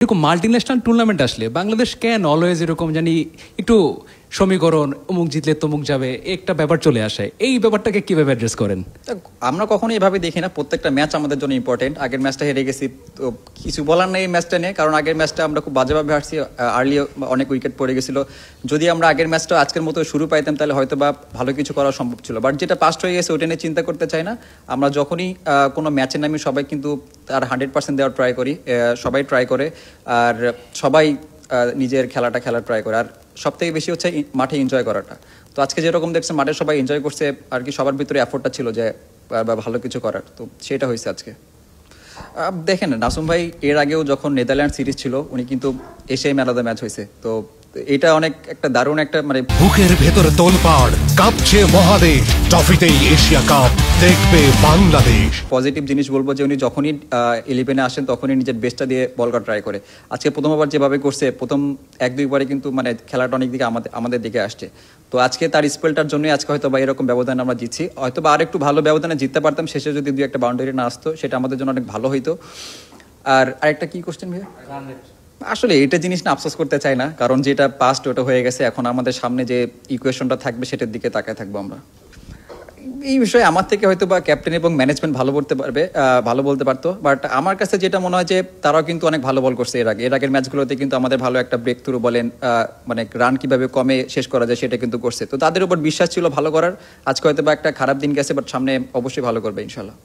এরকম multinational tournament আসলে বাংলাদেশ কেন অলওয়েজ এরকম জানি একটু সমীকরণ অমুক জিতলে তমুক যাবে একটা ব্যাপার চলে আসে, এই ব্যাপারটাকে কিভাবে অ্যাড্রেস করেন? আমরা কখনো এভাবে দেখি না, প্রত্যেকটা ম্যাচ আমাদের জন্য ইম্পর্টেন্ট। আগের ম্যাচটা হেরে গেছি তো কিছু বলার নেই এই ম্যাচটা নিয়ে, কারণ আগের ম্যাচটা আমরা খুব বাজেভাবে হারছি, আর্লি অনেক উইকেট পড়ে গেছিল। যদি আমরা আগের ম্যাচটা আজকের মতো শুরু পাইতাম তাহলে হয়তো বা ভালো কিছু করা সম্ভব ছিল, বাট যেটা পাস্ট হয়ে গেছে ওটা নিয়ে চিন্তা করতে চাই না। আমরা যখনই কোনো ম্যাচে নামি সবাই কিন্তু তার 100% দেওয়ার ট্রাই করি, সবাই ট্রাই করে, আর সবাই নিজের খেলাটা খেলার ট্রাই করে, আর সব থেকে বেশি হচ্ছে মাঠে এনজয় করাটা। তো আজকে যেরকম দেখছেন মাঠে সবাই এনজয় করছে আর কি, সবার ভিতরে এফোর্টটা ছিল যে ভালো কিছু করার, তো সেটা হয়েছে আজকে। দেখেন নাসুম ভাই এর আগেও যখন নেদারল্যান্ড সিরিজ ছিল উনি কিন্তু এশিয়ায় ম্যান অফ দ্য ম্যাচ হয়েছে, তো এটা অনেক একটা দারুণ একটা মানে বুকের ভেতরে তোলপাড়, কাঁপছে মহাদেশ, ট্রফিতেই এশিয়া কাপ দেখবে বাংলাদেশ। পজিটিভ জিনিস বলবো যে উনি যখনই 11-এ আসেন তখনই নিজের বেস্টটা দিয়ে বল করা ট্রাই করে। আজকে প্রথমবার যেভাবে করছে, প্রথম 1-2 বারে কিন্তু মানে খেলাটা অনেক দিকে আমাদের দিকে আসছে। তো আজকে তার স্পেলটার জন্যই আজকে হয়তো বা এরকম ব্যবধান আমরা জিতছি, হয়তো বা আর একটু ভালো ব্যবধানে জিততে পারতাম, শেষে যদি 2-1 বাউন্ডারি না আসতো সেটা আমাদের জন্য অনেক ভালো হইতো। আর আরেকটা কি কোশ্চেন ভাইয়া? আসলে এটা জিনিস না আফসোস করতে চাই না, কারণ যেটা পাস্ট ওটা হয়ে গেছে, এখন আমাদের সামনে যে ইকুয়েশনটা থাকবে সেটার দিকে তাকায় থাকবো আমরা। এই বিষয়ে আমার থেকে হয়তো বা ক্যাপ্টেন এবং ম্যানেজমেন্ট ভালো বলতে পারতো, বাট আমার কাছে যেটা মনে হয় যে তারাও কিন্তু অনেক ভালো বল করছে এর আগের ম্যাচগুলোতে কিন্তু আমাদের ভালো একটা ব্রেক থ্রু বলেন, মানে রান কিভাবে কমে শেষ করা যায় সেটা কিন্তু করছে, তো তাদের উপর বিশ্বাস ছিল ভালো করার। আজকে হয়তো বা একটা খারাপ দিন গেছে, বাট সামনে অবশ্যই ভালো করবে ইনশাল্লাহ।